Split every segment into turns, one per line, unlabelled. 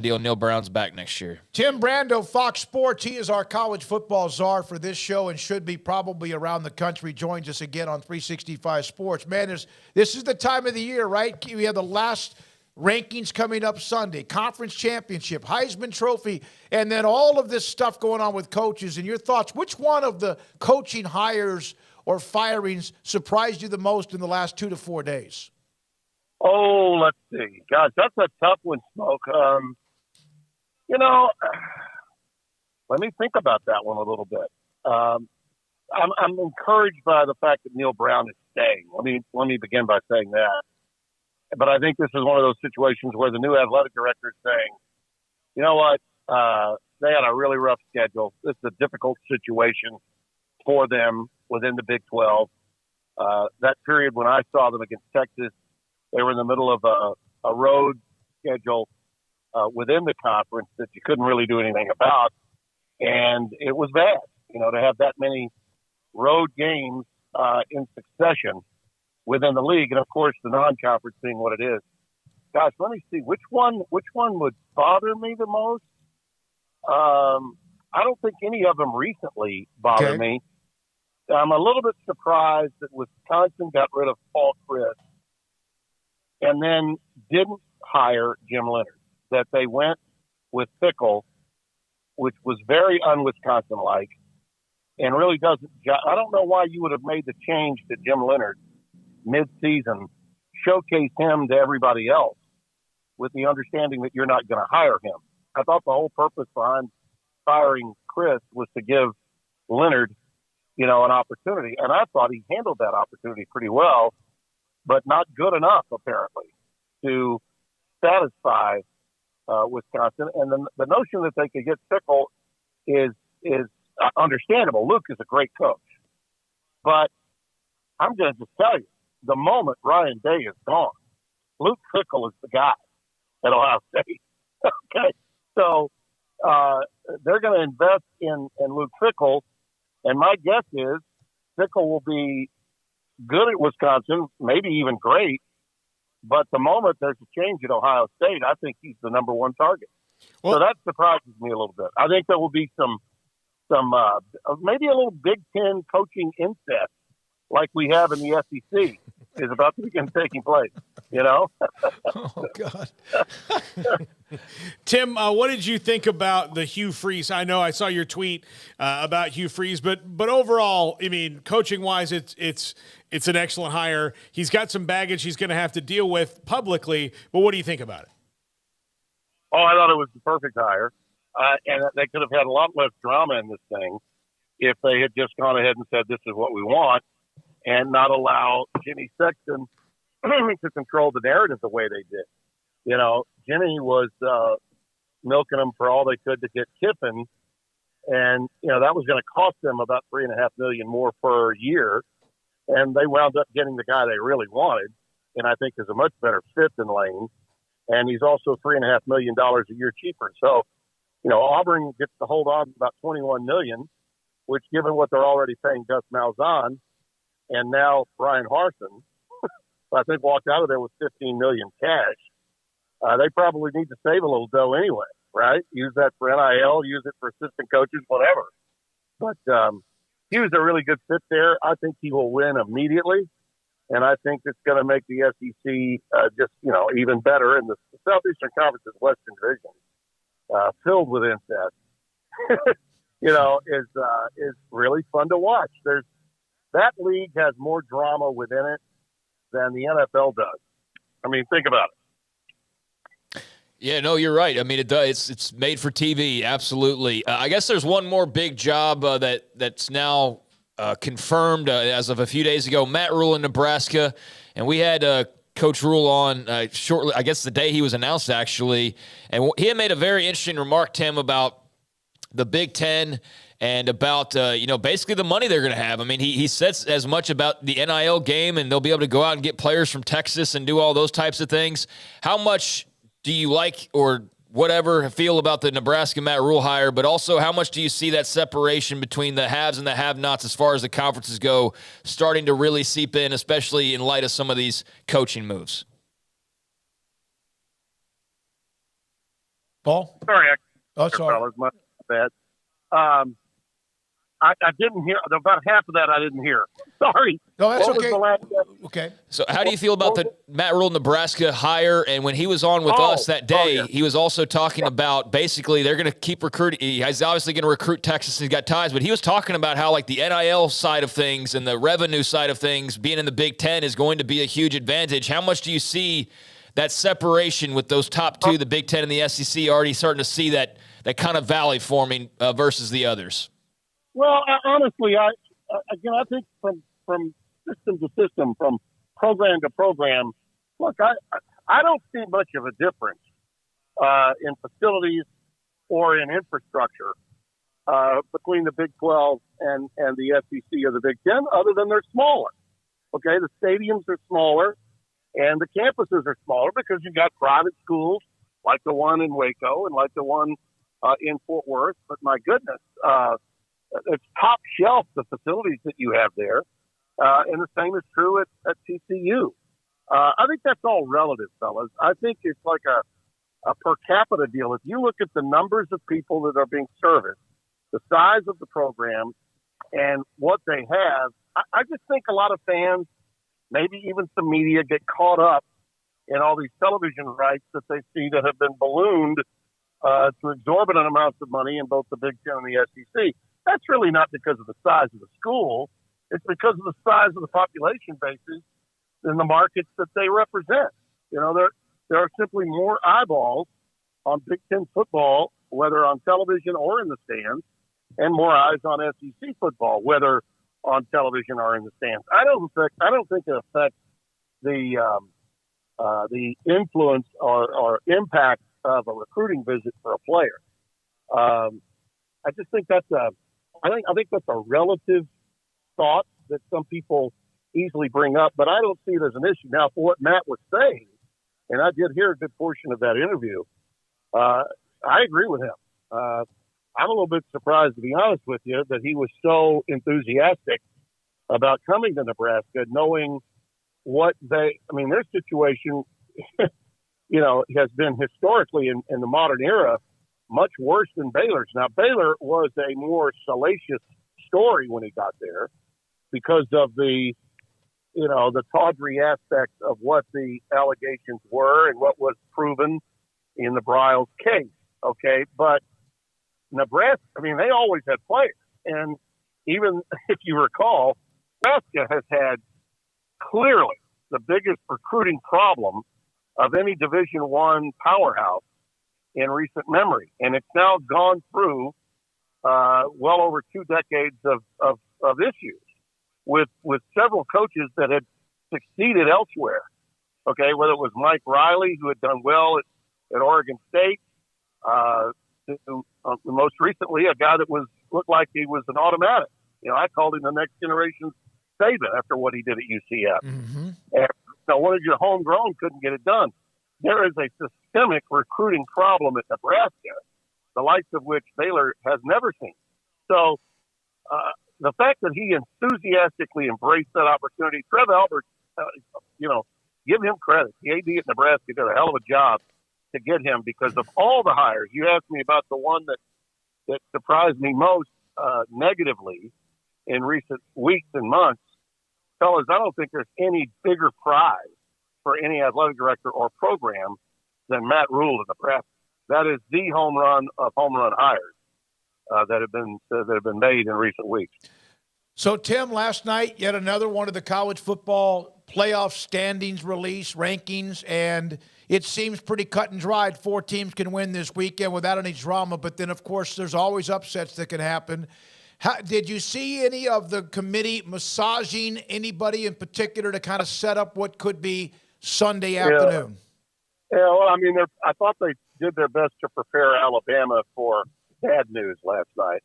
deal. Neil Brown's back next year.
Tim Brando, Fox Sports. He is our college football czar for this show and should be probably around the country. Joins us again on 365 Sports. Man, this is the time of the year, right? We have the last rankings coming up Sunday, conference championship, Heisman Trophy, and then all of this stuff going on with coaches. And your thoughts, which one of the coaching hires or firings surprised you the most in the last 2 to 4 days?
Oh, let's see. Gosh, that's a tough one, Smoke. Let me think about that one a little bit. I'm encouraged by the fact that Neil Brown is staying. Let me begin by saying that. But I think this is one of those situations where the new athletic director is saying, you know what, they had a really rough schedule. This is a difficult situation for them within the Big 12. That period when I saw them against Texas, they were in the middle of a road schedule within the conference that you couldn't really do anything about. And it was bad, to have that many road games in succession within the league. And, of course, the non-conference being what it is. Gosh, let me see. Which one would bother me the most? I don't think any of them recently bother me. I'm a little bit surprised that Wisconsin got rid of Paul Chryst and then didn't hire Jim Leonard, that they went with Fickle, which was very un-Wisconsin-like and really doesn't – I don't know why you would have made the change to Jim Leonard mid-season, showcase him to everybody else with the understanding that you're not going to hire him. I thought the whole purpose behind firing Chris was to give Leonard, an opportunity. And I thought he handled that opportunity pretty well, but not good enough, apparently, to satisfy Wisconsin. And the notion that they could get Fickle is understandable. Luke is a great coach. But I'm going to just tell you, the moment Ryan Day is gone, Luke Fickle is the guy at Ohio State. Okay. So they're going to invest in Luke Fickle. And my guess is Fickle will be good at Wisconsin, maybe even great. But the moment there's a change at Ohio State, I think he's the number one target. Well, so that surprises me a little bit. I think there will be some maybe a little Big Ten coaching incest like we have in the SEC is about to begin taking place,
Oh, God.
Tim, what did you think about the Hugh Freeze? I know I saw your tweet about Hugh Freeze, but overall, coaching-wise, it's an excellent hire. He's got some baggage he's going to have to deal with publicly, but what do you think about it?
Oh, I thought it was the perfect hire, and they could have had a lot less drama in this thing if they had just gone ahead and said, this is what we want, and not allow Jimmy Sexton to control the narrative the way they did. Jimmy was milking them for all they could to get Kiffin, and that was going to cost them about $3.5 million more per year, and they wound up getting the guy they really wanted, and I think is a much better fit than Lane, and he's also $3.5 million a year cheaper. So, Auburn gets to hold on to about $21 million, which, given what they're already paying Gus Malzahn and now Brian Harsin, I think walked out of there with $15 million cash. They probably need to save a little dough anyway, right? Use that for NIL, use it for assistant coaches, whatever. But he was a really good fit there. I think he will win immediately, and I think it's going to make the SEC just, even better. And the Southeastern Conference's Western Division, filled with incest, is really fun to watch. That league has more drama within it than the NFL does. Think about it.
Yeah, no, you're right. It does. It's made for TV, absolutely. I guess there's one more big job that's now confirmed as of a few days ago. Matt Rhule in Nebraska, and we had Coach Rhule on shortly, I guess the day he was announced, actually, and he had made a very interesting remark, Tim, about the Big Ten and about, basically the money they're going to have. He says as much about the NIL game, and they'll be able to go out and get players from Texas and do all those types of things. How much do you like or whatever feel about the Nebraska Matt Rhule hire, but also how much do you see that separation between the haves and the have-nots as far as the conferences go starting to really seep in, especially in light of some of these coaching moves?
Paul?
Sorry,
Sorry.
fellas, my bad. I didn't hear about half of that. I didn't hear. Sorry.
No, that's
What was
okay.
the last-
Okay.
So how do you feel about the Matt Rhule Nebraska hire? And when he was on with us that day, he was also talking about basically they're going to keep recruiting. He's obviously going to recruit Texas and he's got ties, but he was talking about how like the NIL side of things and the revenue side of things being in the Big Ten is going to be a huge advantage. How much do you see that separation with those top two, the Big Ten and the SEC, already starting to see that kind of valley forming versus the others?
Well, honestly, I think from system to system, from program to program, look, I don't see much of a difference in facilities or in infrastructure between the Big 12 and the SEC or the Big 10, other than they're smaller. Okay, the stadiums are smaller and the campuses are smaller because you've got private schools like the one in Waco and like the one in Fort Worth. But my goodness, it's top shelf, the facilities that you have there. And the same is true at TCU. I think that's all relative, fellas. I think it's like a per capita deal. If you look at the numbers of people that are being serviced, the size of the program, and what they have, I just think a lot of fans, maybe even some media, get caught up in all these television rights that they see that have been ballooned to exorbitant amounts of money in both the Big Ten and the SEC. That's really not because of the size of the school. It's because of the size of the population bases in the markets that they represent. You know, there are simply more eyeballs on Big Ten football, whether on television or in the stands, and more eyes on SEC football, whether on television or in the stands. I don't think it affects the influence or impact of a recruiting visit for a player. I just think I think that's a relative thought that some people easily bring up, but I don't see it as an issue. Now, for what Matt was saying, and I did hear a good portion of that interview, I agree with him. I'm a little bit surprised, to be honest with you, that he was so enthusiastic about coming to Nebraska, knowing what their situation, has been historically in the modern era much worse than Baylor's. Now, Baylor was a more salacious story when he got there because of the tawdry aspect of what the allegations were and what was proven in the Bryles case. Okay. But Nebraska, they always had players. And even if you recall, Nebraska has had clearly the biggest recruiting problem of any Division I powerhouse in recent memory. And it's now gone through well over 2 decades of issues with several coaches that had succeeded elsewhere. Okay, whether it was Mike Riley, who had done well at Oregon State, most recently a guy that looked like he was an automatic. I called him the next generation Saban after what he did at UCF. Mm-hmm. And one of your homegrown couldn't get it done. There is a systemic recruiting problem at Nebraska, the likes of which Baylor has never seen. So the fact that he enthusiastically embraced that opportunity, Trev Albert, give him credit. The AD at Nebraska did a hell of a job to get him because of all the hires. You asked me about the one that surprised me most negatively in recent weeks and months. Fellas, I don't think there's any bigger prize for any athletic director or program than Matt Rhule in Nebraska. That is the home run of home run hires that have been made in recent weeks.
So, Tim, last night, yet another one of the college football playoff standings release rankings, and it seems pretty cut and dried. 4 teams can win this weekend without any drama, but then, of course, there's always upsets that can happen. Did you see any of the committee massaging anybody in particular to kind of set up what could be Sunday afternoon?
Yeah, well, I thought they did their best to prepare Alabama for bad news last night.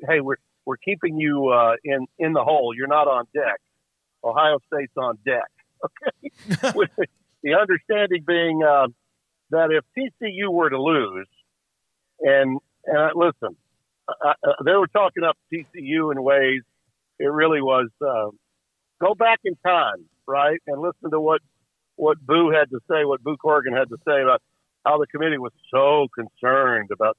Hey, we're keeping you in the hole. You're not on deck. Ohio State's on deck. Okay, with the understanding being that if TCU were to lose, and listen, they were talking up TCU in ways it really was go back in time, right, and listen to what Boo had to say, what Boo Corrigan had to say about how the committee was so concerned about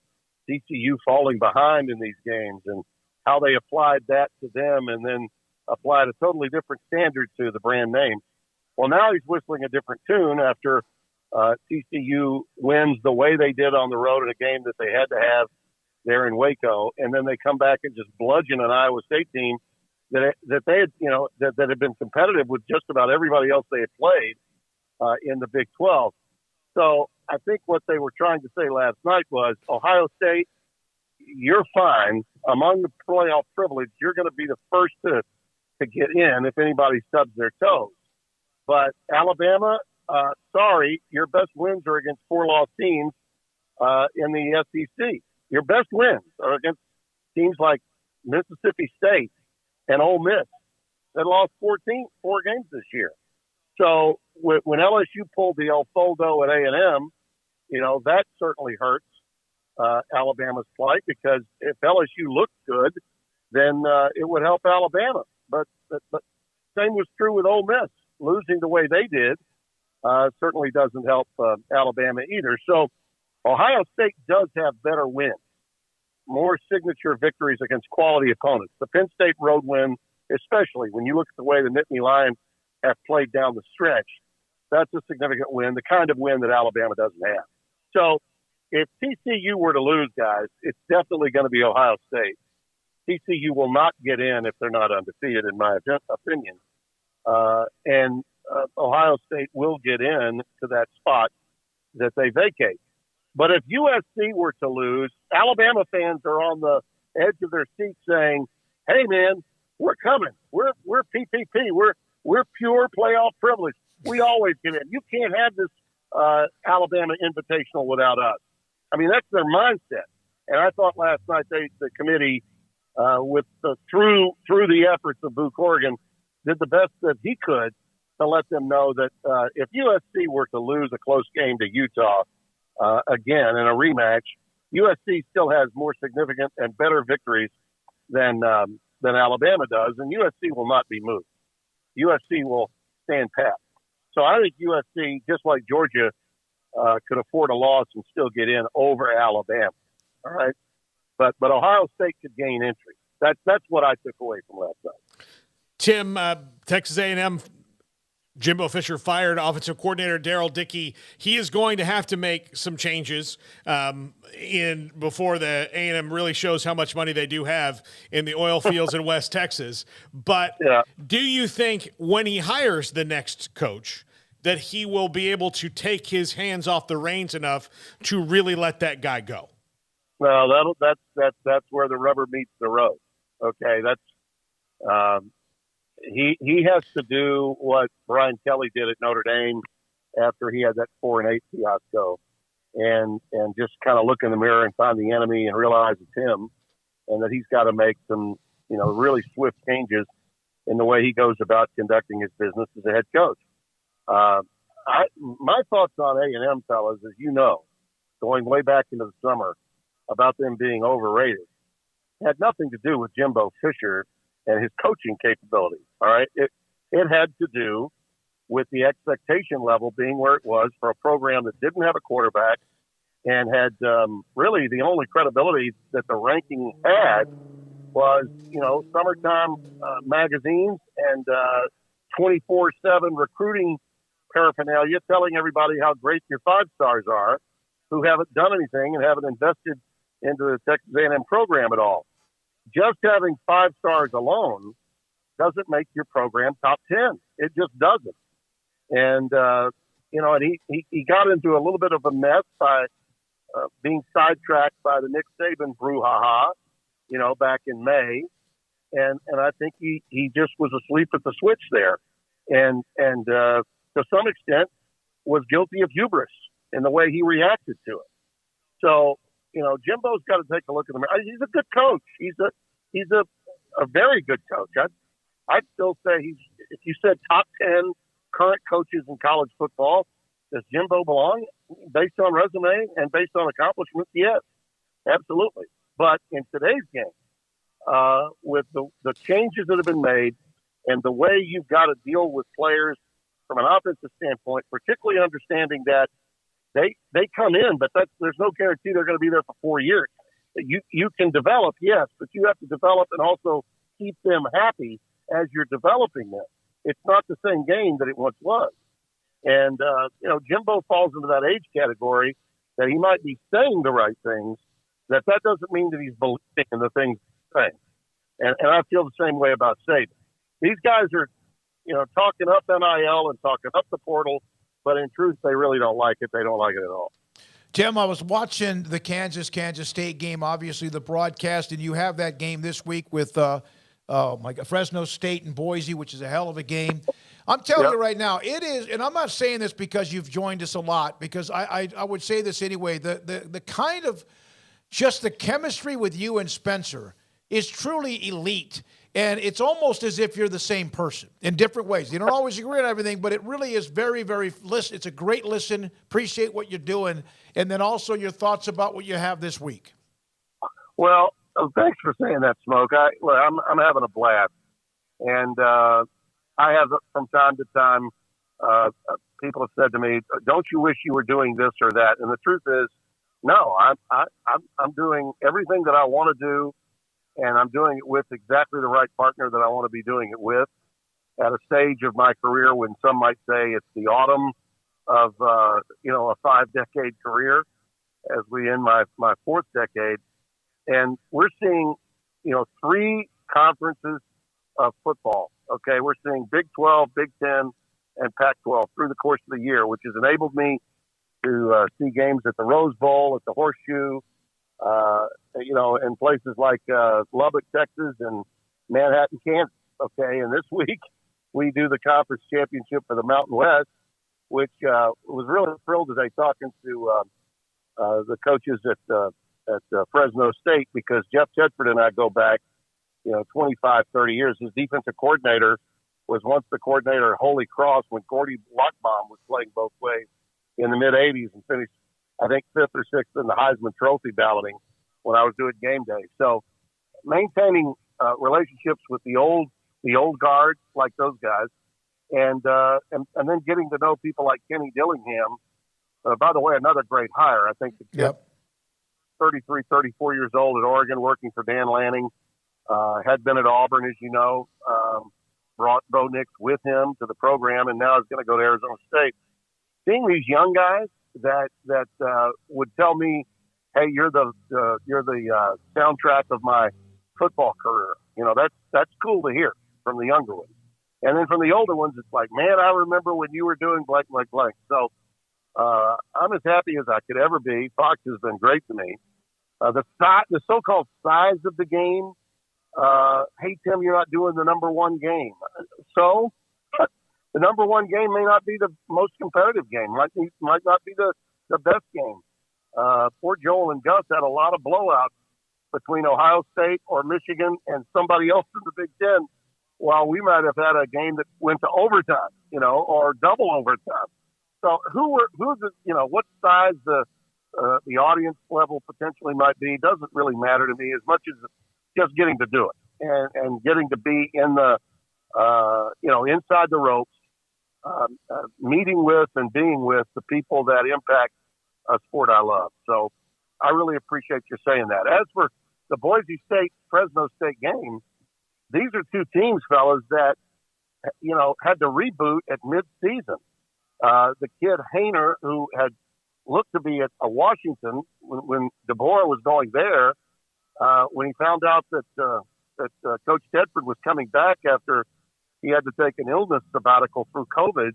TCU falling behind in these games and how they applied that to them and then applied a totally different standard to the brand name. Well, now he's whistling a different tune after TCU wins the way they did on the road in a game that they had to have there in Waco, and then they come back and just bludgeon an Iowa State team that they had, that had been competitive with just about everybody else they had played in the Big 12. So I think what they were trying to say last night was, Ohio State, you're fine. Among the playoff privilege, you're going to be the first to get in if anybody stubs their toes. But Alabama, sorry, your best wins are against 4-loss teams in the SEC. Your best wins are against teams like Mississippi State and Ole Miss that lost 4 games this year. So when LSU pulled the El Foldo at A&M, that certainly hurts Alabama's plight, because if LSU looked good, then it would help Alabama. But same was true with Ole Miss. Losing the way they did certainly doesn't help Alabama either. So Ohio State does have better wins, more signature victories against quality opponents. The Penn State road win, especially when you look at the way the Nittany Lions have played down the stretch, that's a significant win, the kind of win that Alabama doesn't have. So if TCU were to lose, guys, it's definitely going to be Ohio State. TCU will not get in if they're not undefeated, in my opinion. And Ohio State will get in to that spot that they vacate. But if USC were to lose, Alabama fans are on the edge of their seats saying, "Hey, man, we're coming. We're PPP. We're pure playoff privilege. We always get in. You can't have this Alabama Invitational without us." I mean, that's their mindset. And I thought last night the committee, through the efforts of Boo Corrigan, did the best that he could to let them know that if USC were to lose a close game to Utah again in a rematch, USC still has more significant and better victories than Alabama does, and USC will not be moved. USC will stand pat. So I think USC, just like Georgia, could afford a loss and still get in over Alabama. All right, but Ohio State could gain entry. That's what I took away from last night.
Tim, Texas A&M, Jimbo Fisher fired offensive coordinator Darryl Dickey. He is going to have to make some changes before the A&M really shows how much money they do have in the oil fields in West Texas. But do you think when he hires the next coach that he will be able to take his hands off the reins enough to really let that guy go?
Well, that's where the rubber meets the road. Okay, that's he has to do what Brian Kelly did at Notre Dame after he had that 4-8 fiasco, and just kind of look in the mirror and find the enemy and realize it's him, and that he's got to make some really swift changes in the way he goes about conducting his business as a head coach. My thoughts on A&M, fellas, as you know, going way back into the summer about them being overrated, had nothing to do with Jimbo Fisher and his coaching capability. All right. It had to do with the expectation level being where it was for a program that didn't have a quarterback and had really the only credibility that the ranking had was, summertime magazines and 24/7 recruiting paraphernalia telling everybody how great your 5 stars are who haven't done anything and haven't invested into the Texas A&M program at all. Just having 5 stars alone doesn't make your program top 10. It just doesn't. And, and he got into a little bit of a mess by being sidetracked by the Nick Saban brouhaha, back in May. And I think he just was asleep at the switch there. And to some extent was guilty of hubris in the way he reacted to it. So, Jimbo's got to take a look at him. He's a good coach. He's a very good coach. I'd still say if you said top 10 current coaches in college football, does Jimbo belong based on resume and based on accomplishments? Yes, absolutely. But in today's game, with the changes that have been made and the way you've got to deal with players from an offensive standpoint, particularly understanding that they come in, but there's no guarantee they're going to be there for 4 years. You can develop, yes, but you have to develop and also keep them happy as you're developing them. It's not the same game that it once was. And, Jimbo falls into that age category that he might be saying the right things, that doesn't mean that he's believing in the things he's saying. And I feel the same way about Saban. These guys are, talking up NIL and talking up the portal, but in truth, they really don't like it. They don't like it at all.
Tim, I was watching the Kansas State game, obviously the broadcast, and you have that game this week with Fresno State and Boise, which is a hell of a game. I'm telling you right now, it is, and I'm not saying this because you've joined us a lot, because I would say this anyway, the kind of just the chemistry with you and Spencer is truly elite. And it's almost as if you're the same person in different ways. You don't always agree on everything, but it really is very, very listen. It's a great listen. Appreciate what you're doing. And then also your thoughts about what you have this week.
Well, thanks for saying that, Smoak. I'm having a blast. And I have, from time to time, people have said to me, don't you wish you were doing this or that? And the truth is, no, I'm doing everything that I want to do. And I'm doing it with exactly the right partner that I want to be doing it with at a stage of my career when some might say it's the autumn of, a 5-decade career as we end my fourth decade. And we're seeing, 3 conferences of football. Okay. We're seeing Big 12, Big 10, and Pac-12 through the course of the year, which has enabled me to see games at the Rose Bowl, at the Horseshoe, in places like Lubbock, Texas, and Manhattan, Kansas. Okay, and this week we do the conference championship for the Mountain West, which was really thrilled today talking to the coaches at Fresno State, because Jeff Tedford and I go back, 25, 30 years. His defensive coordinator was once the coordinator at Holy Cross when Gordy Lockbaum was playing both ways in the mid-'80s and finished, I think, 5th or 6th in the Heisman Trophy balloting when I was doing game day. So maintaining relationships with the old guard like those guys, and then getting to know people like Kenny Dillingham. By the way, another great hire. I think the kid, 33, 34 years old at Oregon, working for Dan Lanning, had been at Auburn, as you know, brought Bo Nix with him to the program, and now is going to go to Arizona State. Seeing these young guys that would tell me, hey, you're the soundtrack of my football career. That's cool to hear from the younger ones. And then from the older ones, it's like, man, I remember when you were doing blank, blank, blank. So I'm as happy as I could ever be. Fox has been great to me. The so-called size of the game. Hey, Tim, you're not doing the number one game. So the number one game may not be the most competitive game. Might not be the best game. Poor Joel and Gus had a lot of blowouts between Ohio State or Michigan and somebody else in the Big Ten, while we might have had a game that went to overtime, or double overtime. So what size the audience level potentially might be doesn't really matter to me as much as just getting to do it and getting to be in the, inside the ropes, meeting with and being with the people that impact a sport I love. So I really appreciate you saying that. As for the Boise State Fresno State game, these are 2 teams, fellas, that had to reboot at mid-season. The kid Hayner, who had looked to be at Washington when DeBoer was going there, when he found out that Coach Tedford was coming back after he had to take an illness sabbatical through COVID,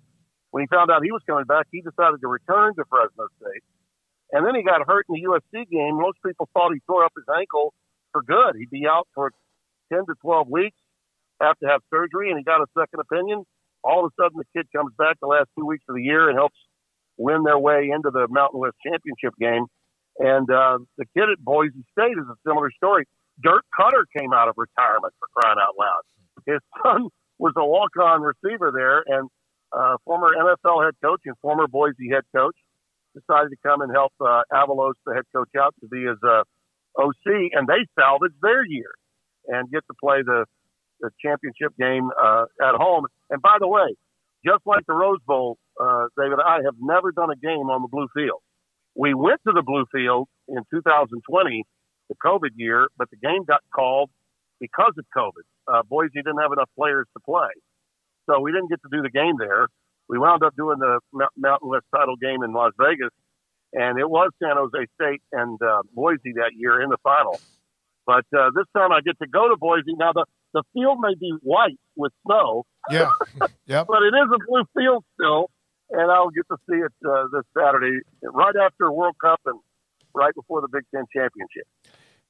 when he found out he was coming back, he decided to return to Fresno State. And then he got hurt in the USC game. Most people thought he tore up his ankle for good. He'd be out for 10 to 12 weeks, have to have surgery, and he got a second opinion. All of a sudden, the kid comes back the last 2 weeks of the year and helps win their way into the Mountain West Championship game. And the kid at Boise State is a similar story. Dirk Cutter came out of retirement, for crying out loud. His son was a walk-on receiver there, and former NFL head coach and former Boise head coach decided to come and help Avalos, the head coach, out to be his OC, and they salvaged their year and get to play the championship game at home. And by the way, just like the Rose Bowl, David, I have never done a game on the blue field. We went to the Blue Field in 2020, the COVID year, but the game got called because of COVID. Boise didn't have enough players to play. So we didn't get to do the game there. We wound up doing the Mountain West title game in Las Vegas, and it was San Jose State and Boise that year in the final. But this time I get to go to Boise. Now, the field may be white with snow.
Yeah. Yep.
But it is a blue field still, and I'll get to see it this Saturday, right after World Cup and right before the Big Ten Championship.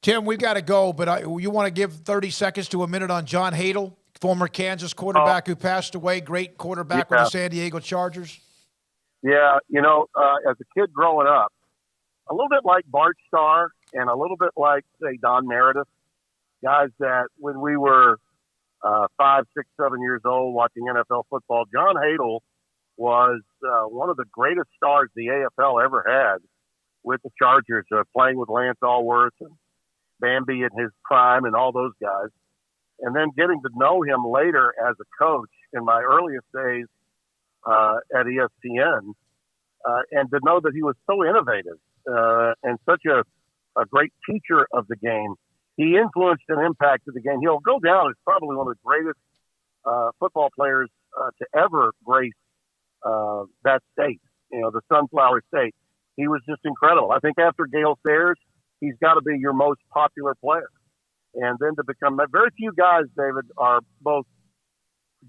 Tim, we've got to go, but you want to give 30 seconds to a minute on John Hadle, former Kansas quarterback who passed away, great quarterback with the San Diego Chargers?
Yeah, as a kid growing up, a little bit like Bart Starr and a little bit like, say, Don Meredith, guys that when we were 5, 6, 7 years old watching NFL football, John Hadle was one of the greatest stars the AFL ever had with the Chargers, playing with Lance Allworth and Bambi in his prime and all those guys. And then getting to know him later as a coach in my earliest days at ESPN, and to know that he was so innovative and such a great teacher of the game. He influenced and impacted the game. He'll go down as probably one of the greatest football players to ever grace that state, the Sunflower State. He was just incredible. I think after Gale Sayers, he's got to be your most popular player. And then to become very few guys, David, are both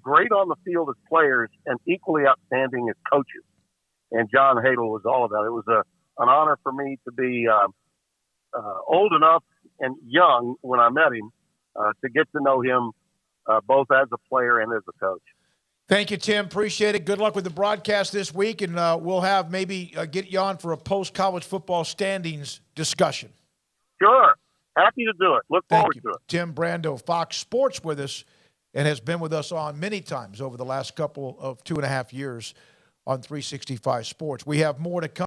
great on the field as players and equally outstanding as coaches. And John Hadle was all of that. It was an honor for me to be old enough and young when I met him to get to know him both as a player and as a coach.
Thank you, Tim. Appreciate it. Good luck with the broadcast this week, and we'll have maybe get you on for a post-college football standings discussion.
Sure. Happy to do it. Look forward to it.
Tim Brando, Fox Sports, with us, and has been with us on many times over the last couple of 2.5 years on 365 Sports. We have more to come.